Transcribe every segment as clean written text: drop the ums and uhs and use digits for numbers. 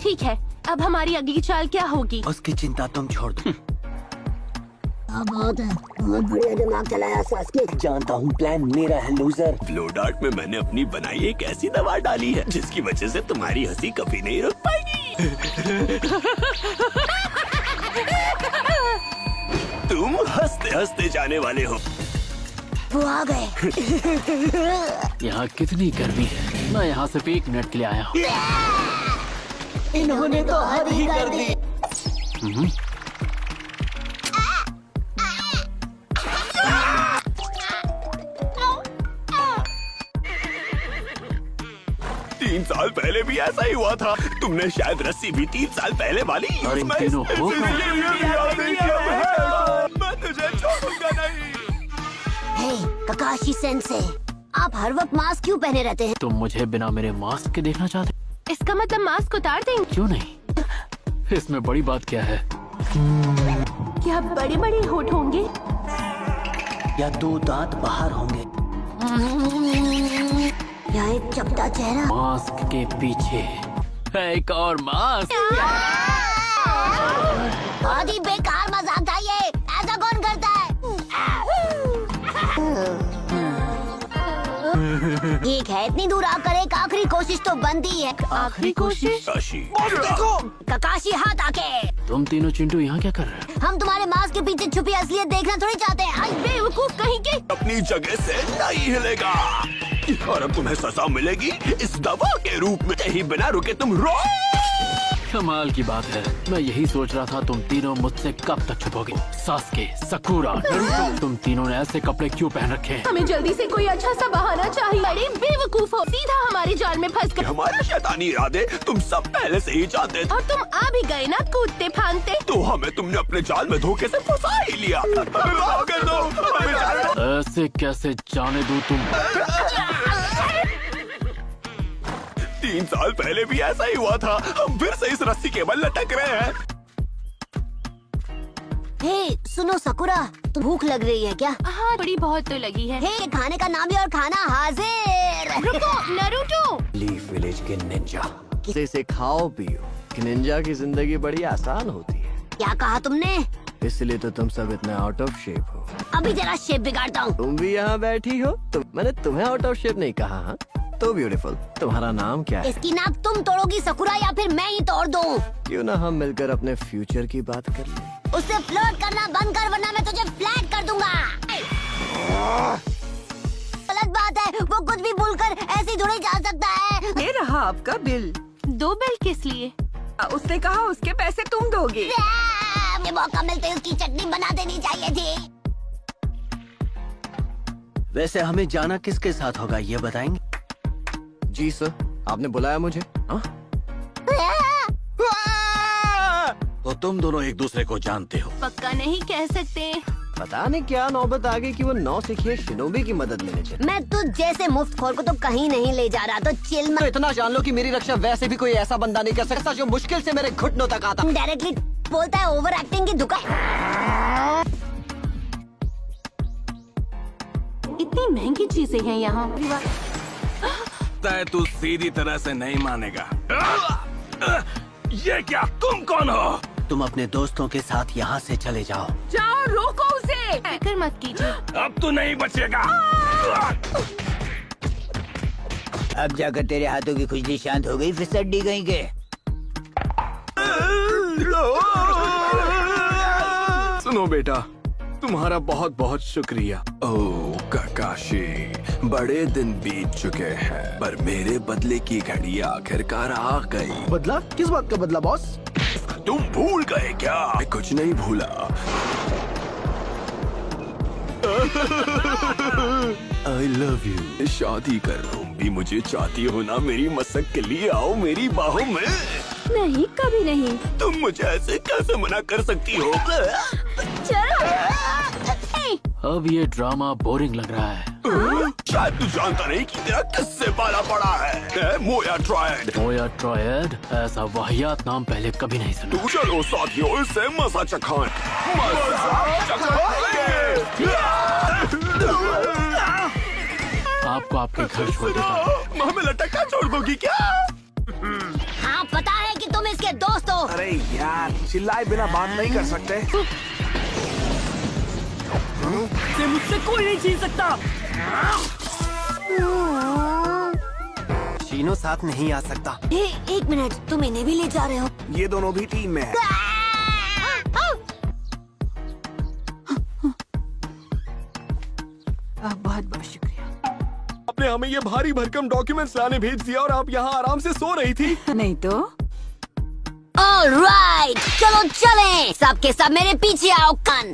ठीक है, अब हमारी अगली चाल क्या होगी? उसकी चिंता तुम छोड़ दो। बहुत है, बहुत बढ़िया दिमाग चलाया सास्के। जानता हूँ प्लान मेरा है लूजर। फ्लोडार्ट में मैंने अपनी बनाई एक ऐसी दवा डाली है जिसकी वजह से तुम्हारी हंसी कभी नहीं रुक पाएगी। तुम हंसते हंसते जाने वाले हो। वो आ गए। यहाँ कितनी गर्मी है। मैं यहाँ सिर्फ 1 मिनट के लिए आया हूँ। इन्होंने तो हद ही कर दी। 3 साल पहले भी ऐसा ही हुआ था। तुमने शायद रस्सी भी 3 साल पहले वाली और इन तीनों हो गए। मैं तुझे छोड़ूंगा नहीं। हे ककाशी सेंसे, आप हर वक्त मास्क क्यों पहने रहते हैं? तुम मुझे बिना मेरे मास्क के देखना चाहते? इसका मतलब मास्क उतार देंगे? क्यों नहीं? इसमें बड़ी बात क्या है? क्या बड़े बड़े होठ होंगे? या 2 दांत बाहर होंगे? या एक चपटा चेहरा? मास्क के पीछे है एक और मास्क। बहुत ही बेकार मजाक था ये। ऐसा कौन करता है? ठीक है, इतनी दूर आकर एक आखिरी कोशिश तो बनती है। आखिरी कोशिश? काशी, ककाशी हाथ आके। तुम तीनों चिंटू यहाँ क्या कर रहे हो? हम तुम्हारे मास्क के पीछे छुपी असलियत देखना थोड़ी चाहते हैं। आज बेवकूफ कहीं के। अपनी जगह से नहीं हिलेगा और अब तुम्हें सजा मिलेगी इस दवा के रूप में। कहीं बिना रुके तुम रो। कमाल की बात है। मैं यही सोच रहा था तुम तीनों मुझसे कब तक छुपोगे। सास्के, सकूरा, नारुतो, तुम तीनों ने ऐसे कपड़े क्यों पहन रखे हैं? हमें जल्दी से कोई अच्छा सा बहाना चाहिए। बड़े बेवकूफ हो, सीधा हमारे जाल में फंस गए। हमारे शैतानी इरादे तुम सब पहले से ही जानते थे। और तुम आ भी गए ना कूदते फांदते। तो हमें तुमने अपने जाल में धोखे से फंसा ही लिया। हमें माफ कर दो, हमें जाने ऐसे कैसे जाने दूं तुम? 3 साल पहले भी ऐसा ही हुआ था। हम फिर से इस रस्सी के बल लटक रहे हैं। हे सुनो सकुरा, तो भूख लग रही है क्या? हाँ, थोड़ी बहुत तो लगी है। हे खाने का नाम भी और खाना हाजिर। रुको नारुतो। लीफ विलेज के निंजा। इसे खाओ पियो। निंजा की जिंदगी बड़ी आसान होती है, क्या कहा तुमने? इसलिए तो तुम सब इतने आउट ऑफ शेप हो। अभी जरा शेप बिगाड़ता हूँ। तुम भी यहाँ बैठी हो तो मैंने तुम्हें आउट ऑफ शेप नहीं कहा। हाँ तो ब्यूटीफुल। तुम्हारा नाम क्या है? इसकी नाक तुम तोड़ोगी सकुरा या फिर मैं ही तोड़ दूँ? क्यों ना हम मिलकर अपने फ्यूचर की बात कर लें। उससे फ्लर्ट करना बंद कर वरना मैं तुझे फ्लैट कर दूंगा। गलत बात है, वो कुछ भी भूलकर ऐसे ही थोड़ी जा सकता है। ये रहा आपका बिल। 2 बिल किस लिए? उसने कहा उसके पैसे तुम दोगे। मुझे मौका मिलते उसकी चटनी बना देनी चाहिए थी। वैसे हमें जाना किसके साथ होगा ये बताएंगे? जी सर, आपने बुलाया मुझे? हाँ? तो तुम दोनों एक दूसरे को जानते हो? पक्का नहीं कह सकते। पता नहीं क्या नौबत आ गई कि वो 9 सीखिए शिनोबी की मदद लेने चले। मैं तुझ जैसे मुफ्तखोर को तो कहीं नहीं ले जा रहा, तो चिल तो इतना जान लो कि मेरी रक्षा वैसे भी कोई ऐसा बंदा नहीं कर सकता जो मुश्किल से मेरे घुटनों तक आता। डायरेक्टली बोलता है ओवर एक्टिंग की दुकान। इतनी महंगी चीजें हैं यहाँ। तू सीधी तरह से नहीं मानेगा। ये क्या? तुम कौन हो? तुम अपने दोस्तों के साथ यहाँ से चले जाओ। जाओ, रोको उसे। फिक्र मत कीजिए। अब तू नहीं बचेगा। अब जाकर तेरे हाथों की खुजली शांत हो गई फिसड्डी कहीं के। सुनो बेटा, तुम्हारा बहुत बहुत शुक्रिया। ओह काकाशी, बड़े दिन बीत चुके हैं पर मेरे बदले की घड़ी आखिरकार आ गई। बदला? किस बात का बदला बॉस? तुम भूल गए क्या? मैं कुछ नहीं भूला। I love you। शादी कर, तुम भी मुझे चाहती हो ना? मेरी मसक के लिए आओ मेरी बाहों में। नहीं, कभी नहीं। तुम मुझे ऐसे कैसे मना कर सकती हो? अब ये ड्रामा बोरिंग लग रहा है। शायद तू जानता नहीं कि तेरा किससे पाला पड़ा है। मोया ट्रायड। मोया ट्रायड? ऐसा वाहियात नाम पहले कभी नहीं सुना। तू चलो साथियों, इससे मजा चखाएं। आपको आपके घर छोड़ देता हूँ। हमें लटका छोड़ दोगी क्या? हाँ पता है कि तुम इसके के दोस्तों। अरे यार, चिल्लाए बिना बात नहीं कर सकते। मुझसे कोई नहीं छीन सकता। शीनो साथ नहीं आ सकता। एक मिनट, तुम इन्हें भी ले जा रहे हो? ये दोनों भी टीम में है। बहुत बहुत शुक्रिया। आपने हमें ये भारी भरकम डॉक्यूमेंट्स लाने भेज दिया और आप यहाँ आराम से सो रही थी। नहीं तो ऑलराइट, चलो चलें। सबके सब मेरे पीछे आओ। कन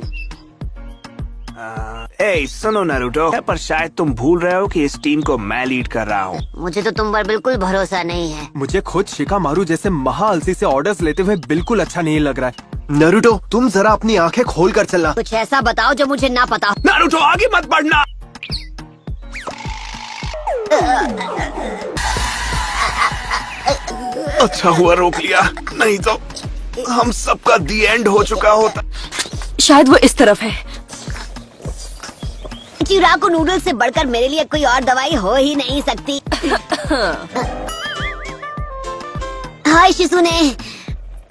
ए सुनो नारुतो, पर शायद तुम भूल रहे हो कि इस टीम को मैं लीड कर रहा हूँ। मुझे तो तुम पर बिल्कुल भरोसा नहीं है। मुझे खुद शिकामारू जैसे महाअलसी से ऑर्डर्स लेते हुए बिल्कुल अच्छा नहीं लग रहा है। नरूटो, तुम जरा अपनी आंखें खोल कर चलना। कुछ ऐसा बताओ जो मुझे ना पता हो। नारुतो आगे मत बढ़ना। अच्छा हुआ रोक लिया, नहीं तो हम सबका दी एंड हो चुका होता। शायद वो इस तरफ है। चिराको नूडल से बढ़कर मेरे लिए कोई और दवाई हो ही नहीं सकती। हाय शिसुने,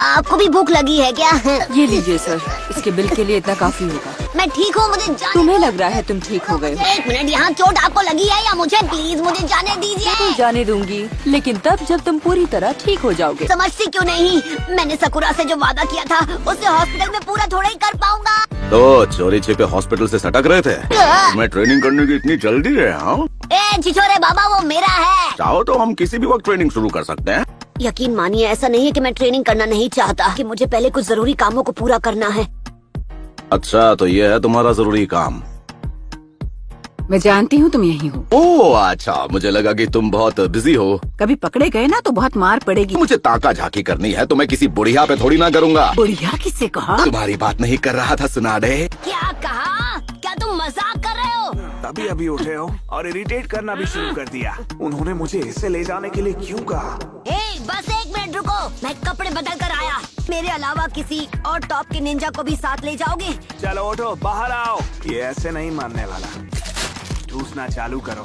आपको भी भूख लगी है क्या? ये लीजिए सर, इसके बिल के लिए इतना काफी होगा। मैं ठीक हूँ, मुझे जाने। तुम्हें लग रहा है तुम ठीक हो गए हो। एक मिनट, यहाँ चोट आपको लगी है या मुझे? प्लीज मुझे जाने दीजिए। जाने दूंगी, लेकिन तब जब तुम पूरी तरह ठीक हो जाओगे। समझती क्यों नहीं? मैंने सकुरा से जो वादा किया था उसे हॉस्पिटल में पूरा थोड़ा ही कर पाऊंगा। तो चोरी छिपे हॉस्पिटल से सटक रहे थे? मैं ट्रेनिंग करने की इतनी जल्दी है? हाँ, ए छिछोरे बाबा, वो मेरा है। चाहो तो हम किसी भी वक्त ट्रेनिंग शुरू कर सकते हैं। यकीन मानिए, ऐसा नहीं है कि मैं ट्रेनिंग करना नहीं चाहता, कि मुझे पहले कुछ जरूरी कामों को पूरा करना है। अच्छा, तो ये है तुम्हारा जरूरी काम। मैं जानती हूँ तुम यही हो। ओह अच्छा, मुझे लगा कि तुम बहुत बिजी हो। कभी पकड़े गए ना तो बहुत मार पड़ेगी। मुझे ताका झाकी करनी है तो मैं किसी बुढ़िया पे थोड़ी ना करूँगा। बुढ़िया किससे कहा? तुम्हारी बात नहीं कर रहा था सुनाडे। क्या कहा? क्या तुम मजाक कर रहे हो? तभी अभी उठे हो और इरिटेट करना भी शुरू कर दिया। उन्होंने मुझे इसे ले जाने के लिए क्यों कहा? बस एक मिनट रुको, मैं कपड़े बदल कर आया। मेरे अलावा किसी और टॉप के निंजा को भी साथ ले जाओगे? चलो उठो, बाहर आओ। ये ऐसे नहीं मानने वाला। ठूसना चालू करो।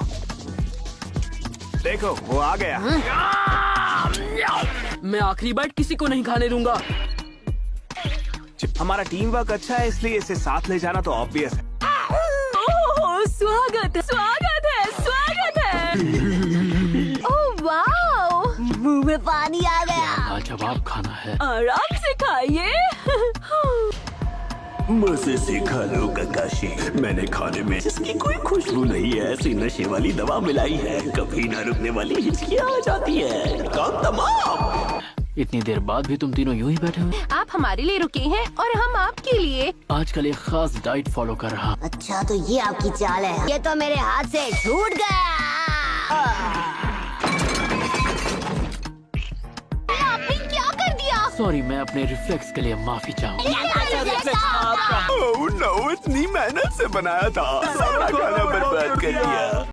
देखो, वो आ गया। मैं आखिरी बाइट किसी को नहीं खाने दूंगा। हमारा टीम वर्क अच्छा है, इसलिए इसे साथ ले जाना तो ऑब्वियस है। स्वागत है, स्वागत है, स्वागत है। ओह वाओ, मुंह में पानी आ गया। लाजवाब खाना है। आराम से खाइए। मुझसे सीखा लो ककाशी, मैंने खाने में जिसकी कोई खुशबू नहीं है ऐसी नशे वाली दवा मिलाई है, कभी ना रुकने वाली हिचकियाँ आ जाती है। काम तमाम। इतनी देर बाद भी तुम तीनों यूं ही बैठे हो? आप हमारे लिए रुके हैं और हम आपके लिए। आजकल एक खास डाइट फॉलो कर रहा। अच्छा, तो ये आपकी चाल है। ये तो मेरे हाथ से छूट गया। आपने क्या कर दिया? सॉरी, मैं अपने रिफ्लेक्स के लिए माफी चाहूँगा। ओह नो, इतनी मेहनत से बनाया था, सारा खाना बर्बाद कर दिया।